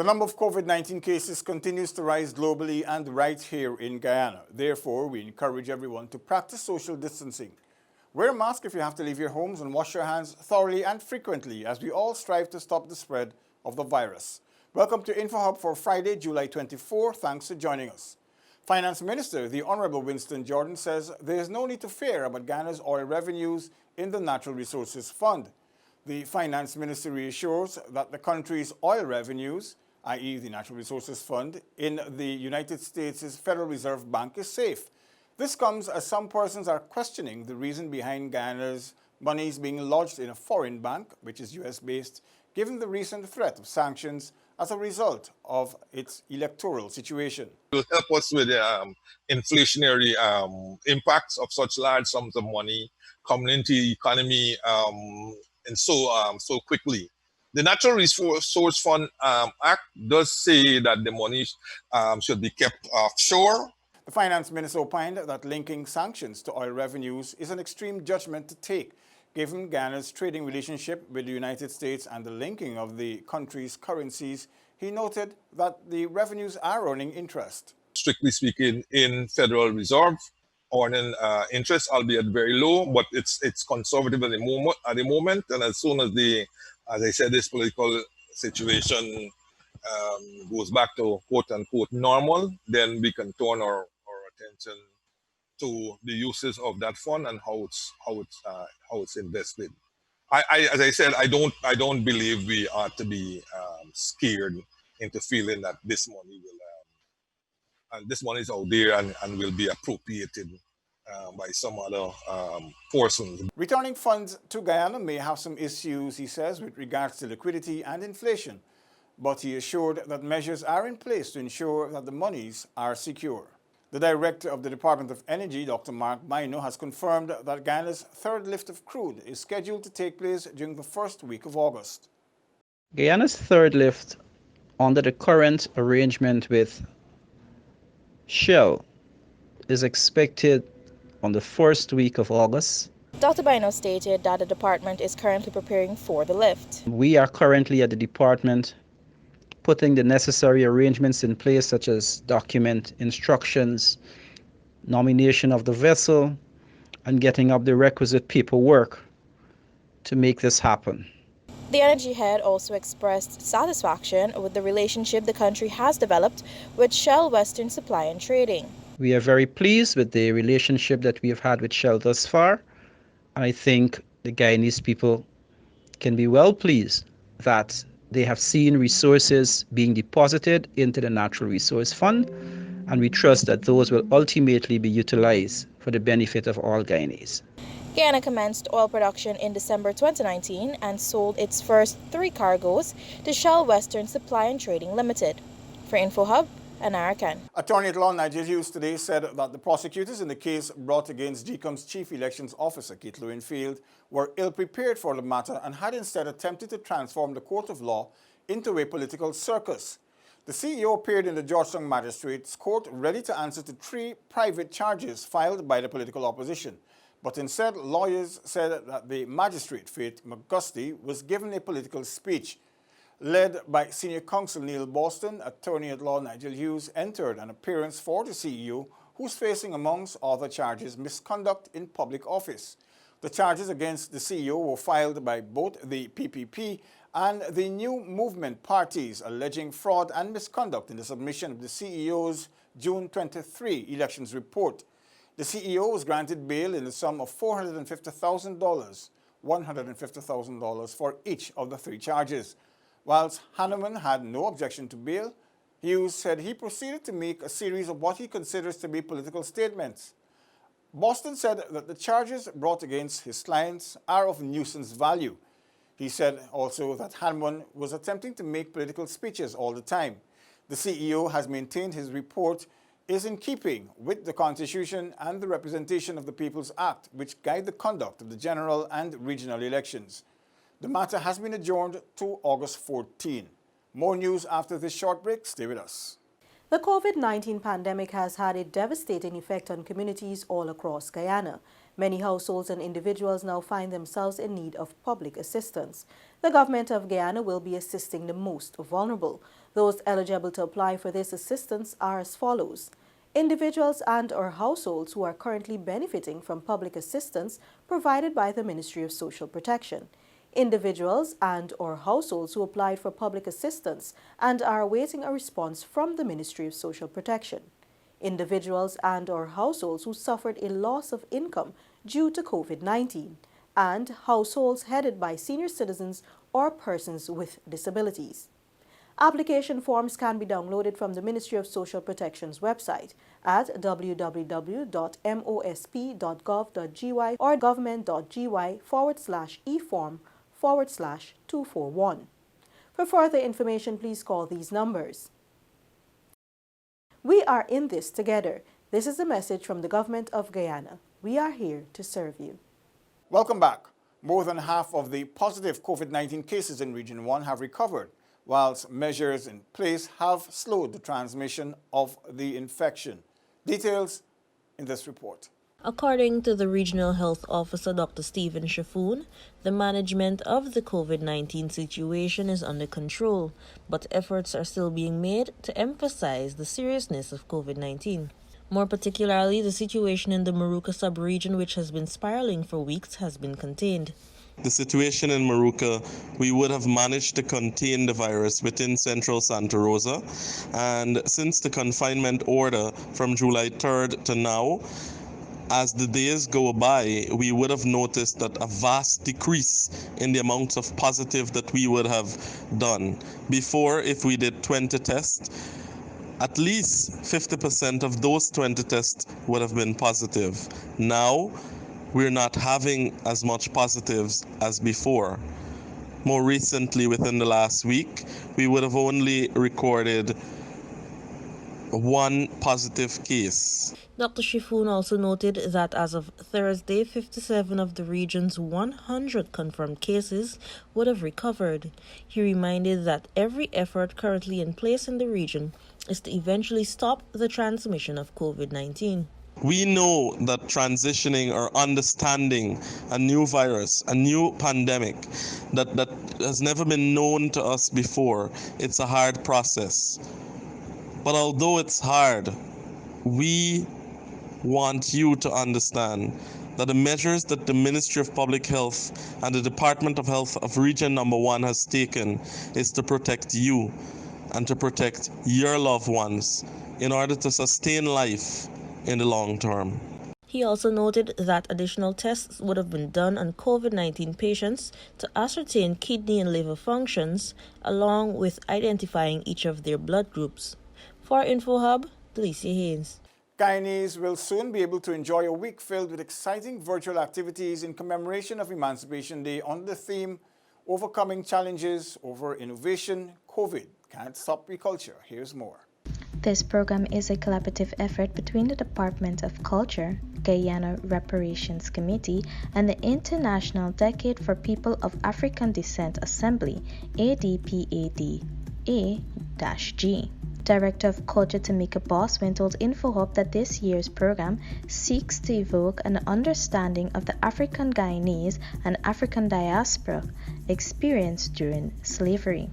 The number of COVID-19 cases continues to rise globally and right here in Guyana. Therefore, we encourage everyone to practice social distancing. Wear a mask if you have to leave your homes and wash your hands thoroughly and frequently as we all strive to stop the spread of the virus. Welcome to InfoHub for Friday, July 24. Thanks for joining us. Finance Minister, the Honorable Winston Jordan, says there is no need to fear about Ghana's oil revenues in the Natural Resources Fund. The Finance Minister reassures that the country's oil revenues, i.e. the Natural Resources Fund, in the United States' Federal Reserve Bank is safe. This comes as some persons are questioning the reason behind Guyana's monies being lodged in a foreign bank, which is US-based, given the recent threat of sanctions as a result of its electoral situation. It will help us with the inflationary impacts of such large sums of money coming into the economy and so quickly. The Natural Resource Fund Act does say that the money should be kept offshore. The Finance Minister opined that linking sanctions to oil revenues is an extreme judgment to take, given Ghana's trading relationship with the United States and the linking of the country's currencies. He noted that the revenues are earning interest. Strictly speaking, in Federal Reserve, earning interest, albeit very low, but it's conservative at the moment. And as soon as as I said, this political situation goes back to quote-unquote normal, then we can turn our attention to the uses of that fund and how it's invested. As I said, I don't believe we ought to be scared into feeling that this money will this money is out there and will be appropriated by some other persons. Returning funds to Guyana may have some issues, he says, with regards to liquidity and inflation, but he assured that measures are in place to ensure that the monies are secure. The Director of the Department of Energy, Dr. Mark Maino, has confirmed that Guyana's third lift of crude is scheduled to take place during the first week of August. Guyana's third lift, under the current arrangement with Shell, is expected on the first week of August. Dr. Bino stated that the department is currently preparing for the lift. We are currently at the department putting the necessary arrangements in place, such as document instructions, nomination of the vessel, and getting up the requisite paperwork to make this happen. The energy head also expressed satisfaction with the relationship the country has developed with Shell Western Supply and Trading. We are very pleased with the relationship that we have had with Shell thus far, and I think the Guyanese people can be well pleased that they have seen resources being deposited into the Natural Resource Fund, and we trust that those will ultimately be utilized for the benefit of all Guyanese. Guyana commenced oil production in December 2019 and sold its first 3 cargoes to Shell Western Supply and Trading Limited. For InfoHub, Anara Khan. Attorney at law Nigel Hughes today said that the prosecutors in the case brought against GCOM's Chief Elections Officer, Keith Lewinfield, were ill-prepared for the matter and had instead attempted to transform the court of law into a political circus. The CEO appeared in the Georgetown Magistrates Court ready to answer to 3 private charges filed by the political opposition. But instead, lawyers said that the magistrate, Faith McGusty, was given a political speech. Led by Senior Counsel Neil Boston, attorney at law Nigel Hughes entered an appearance for the CEO, who's facing, amongst other charges, misconduct in public office. The charges against the CEO were filed by both the PPP and the New Movement parties, alleging fraud and misconduct in the submission of the CEO's June 23 elections report. The CEO was granted bail in the sum of $450,000, $150,000 for each of the 3 charges. Whilst Hanneman had no objection to bail, Hughes said he proceeded to make a series of what he considers to be political statements. Boston said that the charges brought against his clients are of nuisance value. He said also that Hanneman was attempting to make political speeches all the time. The CEO has maintained his report is in keeping with the Constitution and the Representation of the People's Act, which guide the conduct of the general and regional elections. The matter has been adjourned to August 14. More news after this short break. Stay with us. The COVID-19 pandemic has had a devastating effect on communities all across Guyana. Many households and individuals now find themselves in need of public assistance. The government of Guyana will be assisting the most vulnerable. Those eligible to apply for this assistance are as follows. Individuals and/or households who are currently benefiting from public assistance provided by the Ministry of Social Protection. Individuals and/or households who applied for public assistance and are awaiting a response from the Ministry of Social Protection. Individuals and/or households who suffered a loss of income due to COVID-19, and households headed by senior citizens or persons with disabilities. Application forms can be downloaded from the Ministry of Social Protection's website at www.mosp.gov.gy or government.gy/eform/241. For further information, please call these numbers. We are in this together. This is a message from the government of Guyana. We are here to serve you. Welcome back. More than half of the positive COVID-19 cases in Region 1 have recovered, whilst measures in place have slowed the transmission of the infection. Details in this report. According to the Regional Health Officer, Dr. Stephen Shafoon, the management of the COVID-19 situation is under control, but efforts are still being made to emphasize the seriousness of COVID-19. More particularly, the situation in the Maruka sub-region, which has been spiraling for weeks, has been contained. The situation in Maruka, we would have managed to contain the virus within central Santa Rosa. And since the confinement order from July 3rd to now, as the days go by, we would have noticed that a vast decrease in the amount of positive that we would have done. Before, if we did 20 tests, at least 50% of those 20 tests would have been positive. Now, we're not having as much positives as before. More recently, within the last week, we would have only recorded one positive case. Dr. Shafoon also noted that as of Thursday, 57 of the region's 100 confirmed cases would have recovered. He reminded that every effort currently in place in the region is to eventually stop the transmission of COVID-19. We know that transitioning or understanding a new virus, a new pandemic that has never been known to us before, it's a hard process. But although it's hard, we want you to understand that the measures that the Ministry of Public Health and the Department of Health of Region Number 1 has taken is to protect you and to protect your loved ones in order to sustain life in the long term. He also noted that additional tests would have been done on COVID-19 patients to ascertain kidney and liver functions, along with identifying each of their blood groups. For InfoHub, Delicia Haynes. Guyanese will soon be able to enjoy a week filled with exciting virtual activities in commemoration of Emancipation Day under the theme, Overcoming Challenges Over Innovation, COVID Can't Stop Culture. Here's more. This program is a collaborative effort between the Department of Culture, Guyana Reparations Committee, and the International Decade for People of African Descent Assembly, ADPAD-A-G. Director of Culture Tamika Boswin told InfoHub that this year's program seeks to evoke an understanding of the African Guyanese and African diaspora experience during slavery.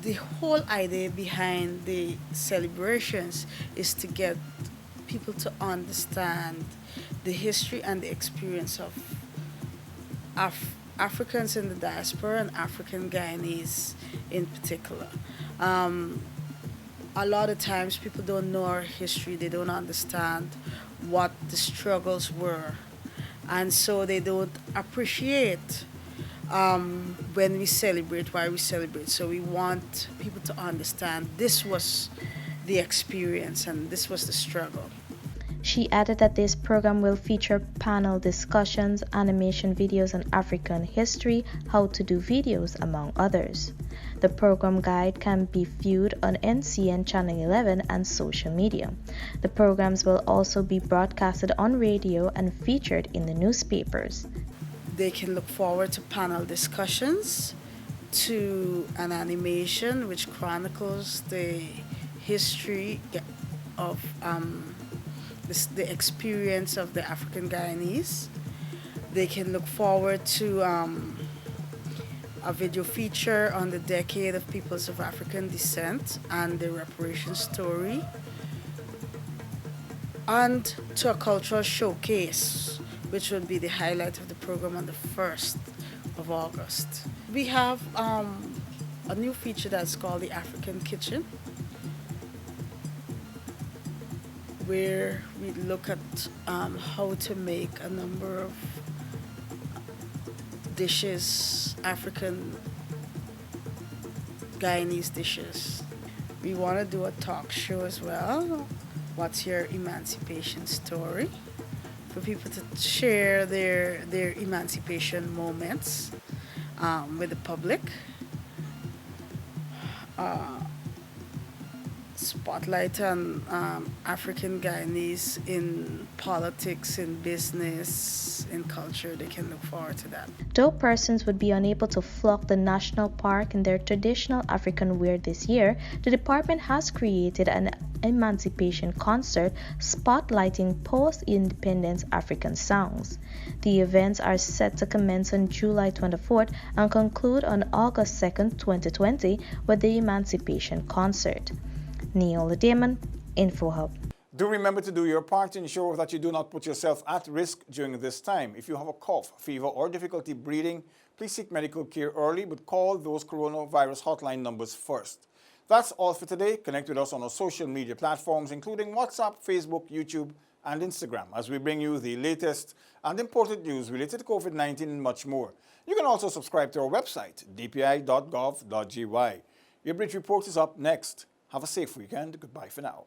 The whole idea behind the celebrations is to get people to understand the history and the experience of Africans in the diaspora and African Guyanese in particular. A lot of times people don't know our history, they don't understand what the struggles were, and so they don't appreciate when we celebrate, why we celebrate. So we want people to understand this was the experience and this was the struggle. She added that this program will feature panel discussions, animation videos on African history, how to do videos, among others. The program guide can be viewed on NCN Channel 11 and social media. The programs will also be broadcasted on radio and featured in the newspapers. They can look forward to panel discussions, to an animation which chronicles the history of the experience of the African Guyanese. They can look forward to a video feature on the decade of peoples of African descent and the reparation story, and to a cultural showcase, which would be the highlight of the program on the 1st of August. We have a new feature that's called the African Kitchen, where we look at how to make a number of dishes, African Guyanese dishes. We want to do a talk show as well. What's your emancipation story? For people to share their emancipation moments with the public. Spotlight on African Guyanese in politics, in business, in culture. They can look forward to that. Though persons would be unable to flock the national park in their traditional African wear this year, the department has created an Emancipation Concert spotlighting post-independence African songs. The events are set to commence on July 24th and conclude on August 2nd, 2020 with the Emancipation Concert. Neola Damon, InfoHub. Do remember to do your part to ensure that you do not put yourself at risk during this time. If you have a cough, fever, or difficulty breathing, please seek medical care early, but call those coronavirus hotline numbers first. That's all for today. Connect with us on our social media platforms, including WhatsApp, Facebook, YouTube, and Instagram, as we bring you the latest and important news related to COVID-19 and much more. You can also subscribe to our website, dpi.gov.gy. Your Bridge Report is up next. Have a safe weekend. Goodbye for now.